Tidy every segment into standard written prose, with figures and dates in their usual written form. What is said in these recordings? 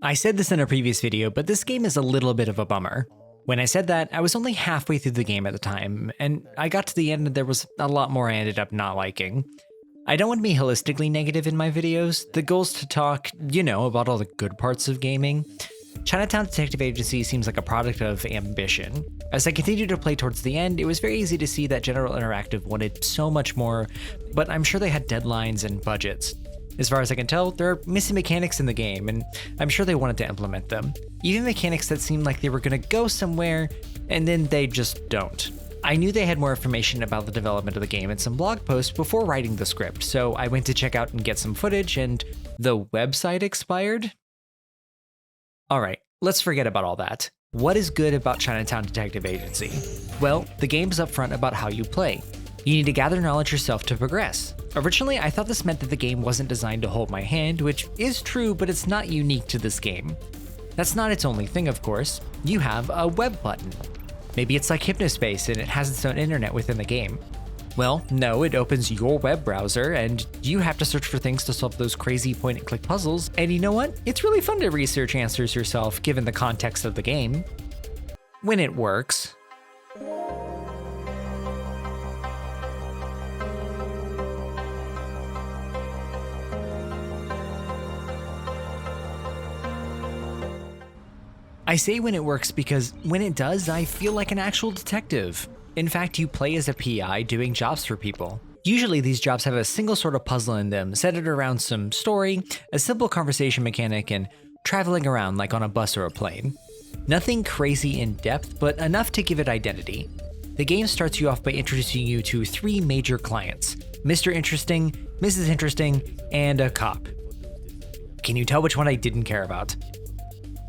I said this in a previous video, but this game is a little bit of a bummer. When I said that, I was only halfway through the game at the time, and I got to the end and there was a lot more I ended up not liking. I don't want to be holistically negative in my videos. The goal is to talk, about all the good parts of gaming. Chinatown Detective Agency seems like a product of ambition. As I continued to play towards the end, it was very easy to see that General Interactive wanted so much more, but I'm sure they had deadlines and budgets. As far as I can tell, there are missing mechanics in the game, and I'm sure they wanted to implement them. Even mechanics that seemed like they were going to go somewhere, and then they just don't. I knew they had more information about the development of the game in some blog posts before writing the script, so I went to check out and get some footage, and the website expired? Alright, let's forget about all that. What is good about Chinatown Detective Agency? Well, the game's upfront about how you play. You need to gather knowledge yourself to progress. Originally, I thought this meant that the game wasn't designed to hold my hand, which is true, but it's not unique to this game. That's not its only thing, of course. You have a web button. Maybe it's like Hypnospace and it has its own internet within the game. Well, no, it opens your web browser and you have to search for things to solve those crazy point-and-click puzzles, and you know what? It's really fun to research answers yourself given the context of the game. When it works. I say when it works because when it does, I feel like an actual detective. In fact, you play as a PI doing jobs for people. Usually these jobs have a single sort of puzzle in them, centered around some story, a simple conversation mechanic, and traveling around like on a bus or a plane. Nothing crazy in depth, but enough to give it identity. The game starts you off by introducing you to 3 major clients: Mr. Interesting, Mrs. Interesting, and a cop. Can you tell which one I didn't care about?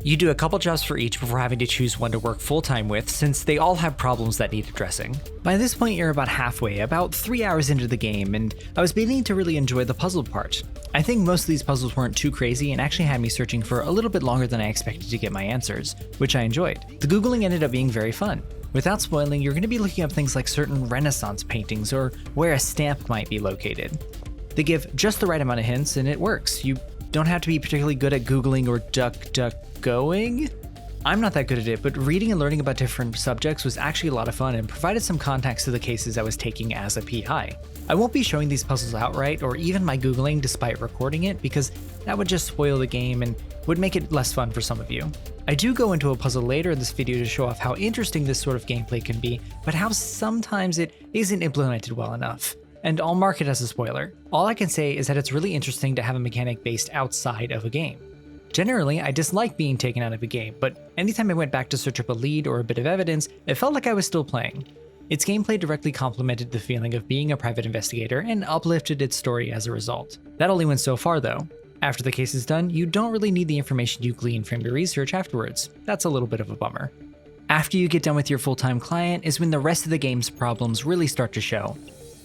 You do a couple jobs for each before having to choose one to work full-time with, since they all have problems that need addressing. By this point you're about halfway, about 3 hours into the game, and I was beginning to really enjoy the puzzle part. I think most of these puzzles weren't too crazy and actually had me searching for a little bit longer than I expected to get my answers, which I enjoyed. The Googling ended up being very fun. Without spoiling, you're going to be looking up things like certain Renaissance paintings or where a stamp might be located. They give just the right amount of hints and it works. You don't have to be particularly good at Googling or DuckDuckGoing. I'm not that good at it, but reading and learning about different subjects was actually a lot of fun and provided some context to the cases I was taking as a PI. I won't be showing these puzzles outright or even my Googling despite recording it, because that would just spoil the game and would make it less fun for some of you. I do go into a puzzle later in this video to show off how interesting this sort of gameplay can be, but how sometimes it isn't implemented well enough. And I'll mark it as a spoiler. All I can say is that it's really interesting to have a mechanic based outside of a game. Generally, I dislike being taken out of a game, but anytime I went back to search up a lead or a bit of evidence, it felt like I was still playing. Its gameplay directly complemented the feeling of being a private investigator and uplifted its story as a result. That only went so far though. After the case is done, you don't really need the information you glean from your research afterwards. That's a little bit of a bummer. After you get done with your full-time client is when the rest of the game's problems really start to show.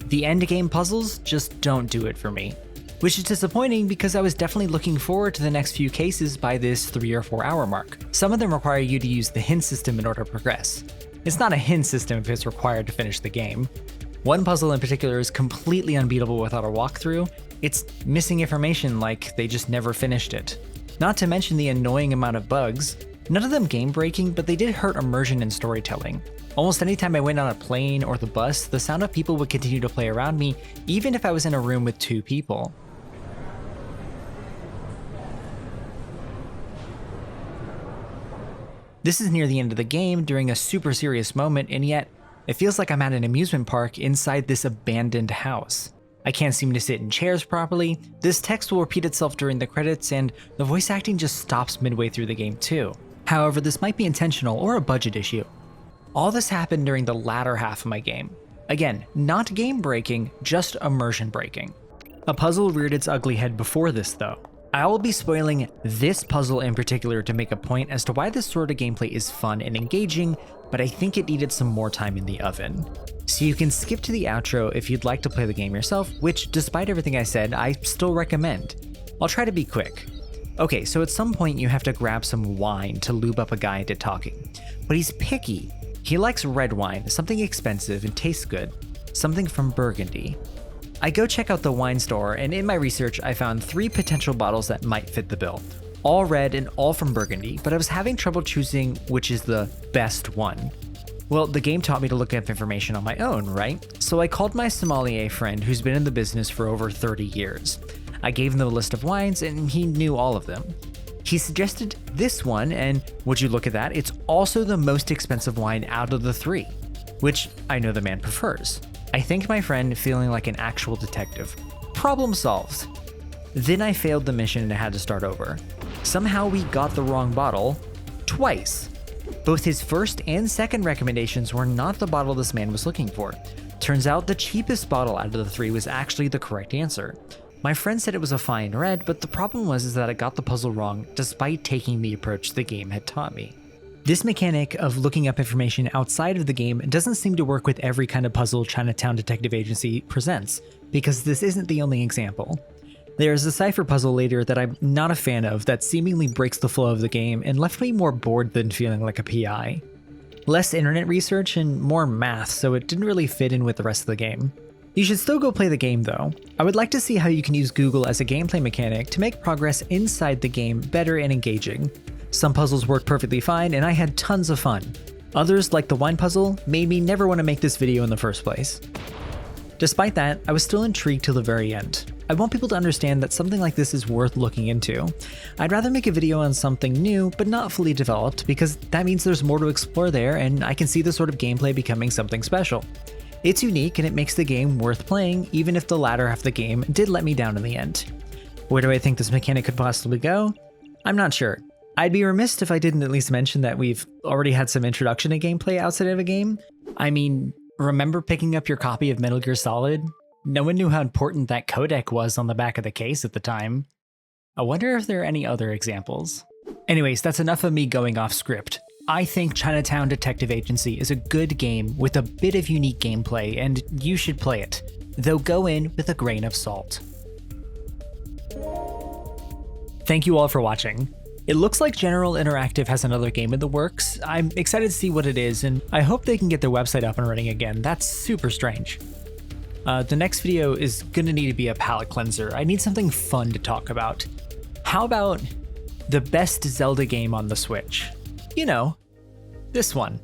The endgame puzzles just don't do it for me. Which is disappointing because I was definitely looking forward to the next few cases by this 3 or 4 hour mark. Some of them require you to use the hint system in order to progress. It's not a hint system if it's required to finish the game. One puzzle in particular is completely unbeatable without a walkthrough. It's missing information like they just never finished it. Not to mention the annoying amount of bugs. None of them game breaking, but they did hurt immersion and storytelling. Almost any time I went on a plane or the bus, the sound of people would continue to play around me, even if I was in a room with 2 people. This is near the end of the game during a super serious moment, and yet it feels like I'm at an amusement park inside this abandoned house. I can't seem to sit in chairs properly, this text will repeat itself during the credits, and the voice acting just stops midway through the game too. However, this might be intentional or a budget issue. All this happened during the latter half of my game. Again, not game breaking, just immersion breaking. A puzzle reared its ugly head before this though. I will be spoiling this puzzle in particular to make a point as to why this sort of gameplay is fun and engaging, but I think it needed some more time in the oven. So you can skip to the outro if you'd like to play the game yourself, which despite everything I said, I still recommend. I'll try to be quick. Okay, so at some point you have to grab some wine to lube up a guy into talking, but he's picky. He likes red wine, something expensive and tastes good, something from Burgundy. I go check out the wine store, and in my research I found 3 potential bottles that might fit the bill. all red and all from Burgundy, but I was having trouble choosing which is the best one. Well, the game taught me to look up information on my own, right? So I called my sommelier friend who's been in the business for over 30 years. I gave him the list of wines and he knew all of them. He suggested this one, and would you look at that, it's also the most expensive wine out of the three, which I know the man prefers. I thanked my friend, feeling like an actual detective. Problem solved. Then I failed the mission and had to start over. Somehow we got the wrong bottle twice. Both his first and second recommendations were not the bottle this man was looking for. Turns out the cheapest bottle out of the three was actually the correct answer. My friend said it was a fine red, but the problem was that it got the puzzle wrong despite taking the approach the game had taught me. This mechanic of looking up information outside of the game doesn't seem to work with every kind of puzzle Chinatown Detective Agency presents, because this isn't the only example. There's a cipher puzzle later that I'm not a fan of that seemingly breaks the flow of the game and left me more bored than feeling like a PI. Less internet research and more math, so it didn't really fit in with the rest of the game. You should still go play the game though. I would like to see how you can use Google as a gameplay mechanic to make progress inside the game better and engaging. Some puzzles worked perfectly fine and I had tons of fun. Others, like the wine puzzle, made me never want to make this video in the first place. Despite that, I was still intrigued till the very end. I want people to understand that something like this is worth looking into. I'd rather make a video on something new, but not fully developed, because that means there's more to explore there and I can see the sort of gameplay becoming something special. It's unique and it makes the game worth playing, even if the latter half of the game did let me down in the end. Where do I think this mechanic could possibly go? I'm not sure. I'd be remiss if I didn't at least mention that we've already had some introduction to gameplay outside of a game. I mean, remember picking up your copy of Metal Gear Solid? No one knew how important that codec was on the back of the case at the time. I wonder if there are any other examples. Anyways, that's enough of me going off script. I think Chinatown Detective Agency is a good game with a bit of unique gameplay, and you should play it, though go in with a grain of salt. Thank you all for watching. It looks like General Interactive has another game in the works. I'm excited to see what it is, and I hope they can get their website up and running again. That's super strange. The next video is gonna need to be a palate cleanser. I need something fun to talk about. How about the best Zelda game on the Switch? You know, this one.